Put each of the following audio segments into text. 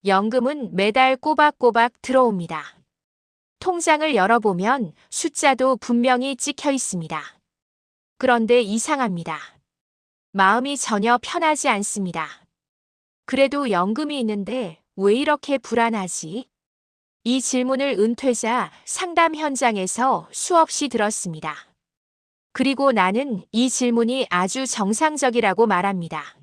연금은 매달 꼬박꼬박 들어옵니다. 통장을 열어보면 숫자도 분명히 찍혀 있습니다. 그런데 이상합니다. 마음이 전혀 편하지 않습니다. 그래도 연금이 있는데 왜 이렇게 불안하지? 이 질문을 은퇴자 상담 현장에서 수없이 들었습니다. 그리고 나는 이 질문이 아주 정상적이라고 말합니다.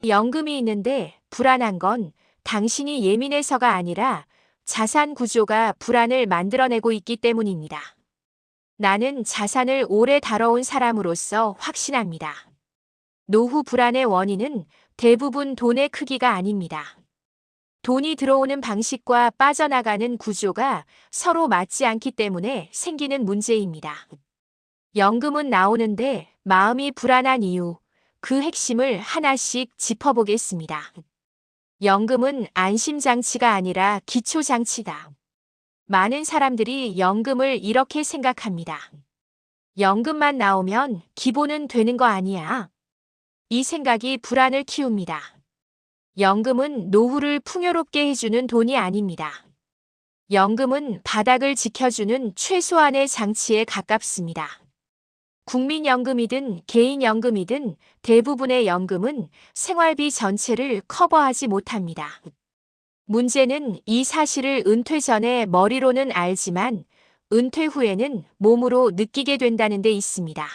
연금이 있는데 불안한 건 당신이 예민해서가 아니라 자산 구조가 불안을 만들어내고 있기 때문입니다. 나는 자산을 오래 다뤄온 사람으로서 확신합니다. 노후 불안의 원인은 대부분 돈의 크기가 아닙니다. 돈이 들어오는 방식과 빠져나가는 구조가 서로 맞지 않기 때문에 생기는 문제입니다. 연금은 나오는데 마음이 불안한 이유, 그 핵심을 하나씩 짚어보겠습니다. 연금은 안심장치가 아니라 기초장치다. 많은 사람들이 연금을 이렇게 생각합니다. 연금만 나오면 기본은 되는 거 아니야. 이 생각이 불안을 키웁니다. 연금은 노후를 풍요롭게 해주는 돈이 아닙니다. 연금은 바닥을 지켜주는 최소한의 장치에 가깝습니다. 국민연금이든 개인연금이든 대부분의 연금은 생활비 전체를 커버하지 못합니다. 문제는 이 사실을 은퇴 전에 머리로는 알지만 은퇴 후에는 몸으로 느끼게 된다는 데 있습니다.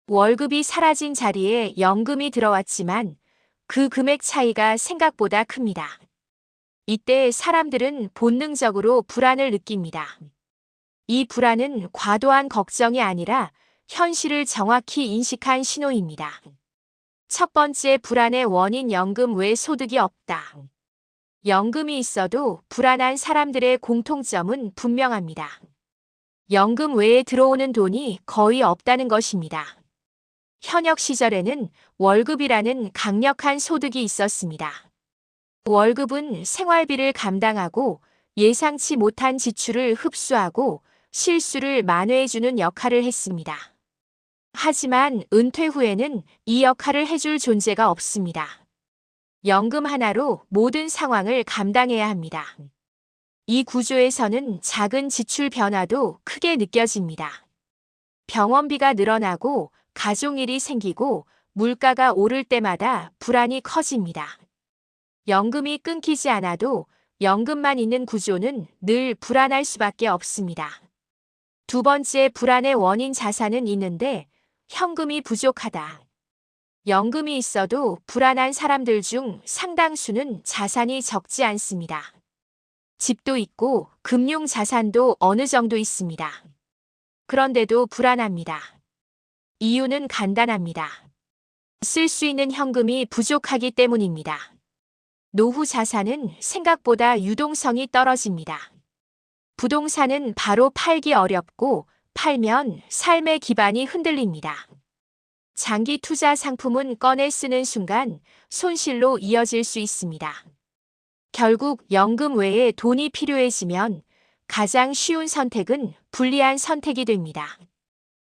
월급이 사라진 자리에 연금이 들어왔지만 그 금액 차이가 생각보다 큽니다. 이때 사람들은 본능적으로 불안을 느낍니다. 이 불안은 과도한 걱정이 아니라 현실을 정확히 인식한 신호입니다. 첫 번째 불안의 원인 연금 외 소득이 없다. 연금이 있어도 불안한 사람들의 공통점은 분명합니다. 연금 외에 들어오는 돈이 거의 없다는 것입니다. 현역 시절에는 월급이라는 강력한 소득이 있었습니다. 월급은 생활비를 감당하고 예상치 못한 지출을 흡수하고 실수를 만회해주는 역할을 했습니다. 하지만 은퇴 후에는 이 역할을 해줄 존재가 없습니다. 연금 하나로 모든 상황을 감당해야 합니다. 이 구조에서는 작은 지출 변화도 크게 느껴집니다. 병원비가 늘어나고 가족일이 생기고 물가가 오를 때마다 불안이 커집니다. 연금이 끊기지 않아도 연금만 있는 구조는 늘 불안할 수밖에 없습니다. 두 번째 불안의 원인 자산은 있는데 현금이 부족하다. 연금이 있어도 불안한 사람들 중 상당수는 자산이 적지 않습니다. 집도 있고 금융 자산도 어느 정도 있습니다. 그런데도 불안합니다. 이유는 간단합니다. 쓸 수 있는 현금이 부족하기 때문입니다. 노후 자산은 생각보다 유동성이 떨어집니다. 부동산은 바로 팔기 어렵고 팔면 삶의 기반이 흔들립니다. 장기 투자 상품은 꺼내 쓰는 순간 손실로 이어질 수 있습니다. 결국 연금 외에 돈이 필요해지면 가장 쉬운 선택은 불리한 선택이 됩니다.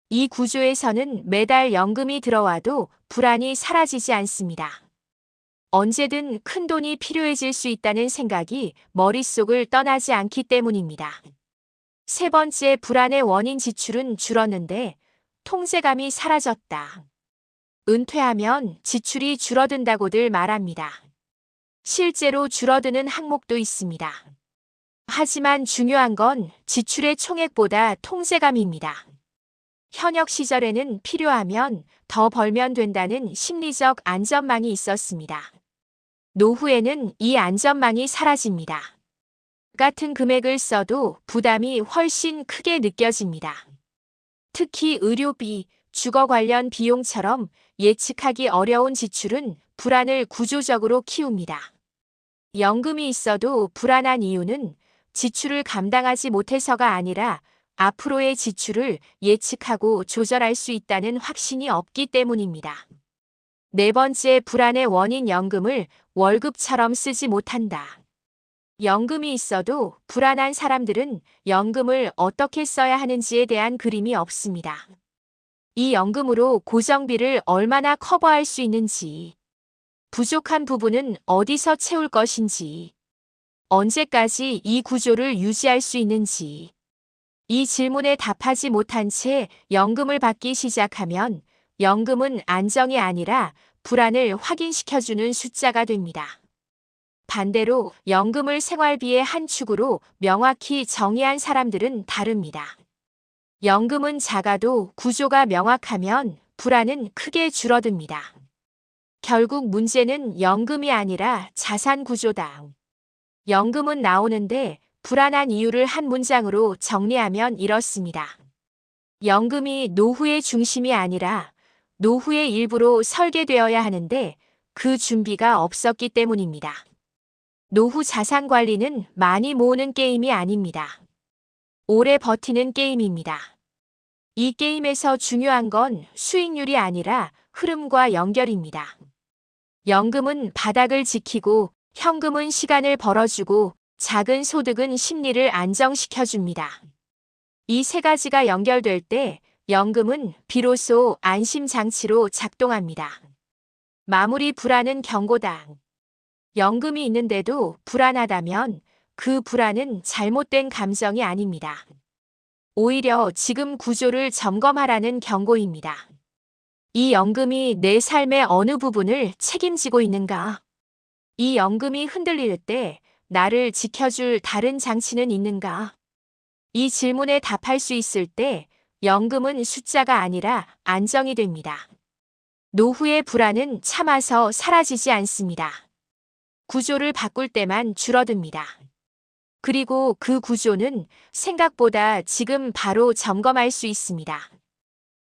이 구조에서는 매달 연금이 들어와도 불안이 사라지지 않습니다. 언제든 큰 돈이 필요해질 수 있다는 생각이 머릿속을 떠나지 않기 때문입니다. 세 번째 불안의 원인 지출은 줄었는데 통제감이 사라졌다. 은퇴하면 지출이 줄어든다고들 말합니다. 실제로 줄어드는 항목도 있습니다. 하지만 중요한 건 지출의 총액보다 통제감입니다. 현역 시절에는 필요하면 더 벌면 된다는 심리적 안전망이 있었습니다. 노후에는 이 안전망이 사라집니다. 같은 금액을 써도 부담이 훨씬 크게 느껴집니다. 특히 의료비, 주거 관련 비용처럼 예측하기 어려운 지출은 불안을 구조적으로 키웁니다. 연금이 있어도 불안한 이유는 지출을 감당하지 못해서가 아니라 앞으로의 지출을 예측하고 조절할 수 있다는 확신이 없기 때문입니다. 네 번째 불안의 원인 연금을 월급처럼 쓰지 못한다. 연금이 있어도 불안한 사람들은 연금을 어떻게 써야 하는지에 대한 그림이 없습니다. 이 연금으로 고정비를 얼마나 커버할 수 있는지, 부족한 부분은 어디서 채울 것인지, 언제까지 이 구조를 유지할 수 있는지. 이 질문에 답하지 못한 채 연금을 받기 시작하면 연금은 안정이 아니라 불안을 확인시켜주는 숫자가 됩니다. 반대로 연금을 생활비의 한 축으로 명확히 정의한 사람들은 다릅니다. 연금은 작아도 구조가 명확하면 불안은 크게 줄어듭니다. 결국 문제는 연금이 아니라 자산 구조다. 연금은 나오는데 불안한 이유를 한 문장으로 정리하면 이렇습니다. 연금이 노후의 중심이 아니라 노후의 일부로 설계되어야 하는데 그 준비가 없었기 때문입니다. 노후 자산 관리는 많이 모으는 게임이 아닙니다. 오래 버티는 게임입니다. 이 게임에서 중요한 건 수익률이 아니라 흐름과 연결입니다. 연금은 바닥을 지키고 현금은 시간을 벌어주고 작은 소득은 심리를 안정시켜줍니다. 이 세 가지가 연결될 때 연금은 비로소 안심장치로 작동합니다. 마무리 불안은 경고다. 연금이 있는데도 불안하다면 그 불안은 잘못된 감정이 아닙니다. 오히려 지금 구조를 점검하라는 경고입니다. 이 연금이 내 삶의 어느 부분을 책임지고 있는가? 이 연금이 흔들릴 때 나를 지켜줄 다른 장치는 있는가? 이 질문에 답할 수 있을 때 연금은 숫자가 아니라 안정이 됩니다. 노후의 불안은 참아서 사라지지 않습니다. 구조를 바꿀 때만 줄어듭니다. 그리고 그 구조는 생각보다 지금 바로 점검할 수 있습니다.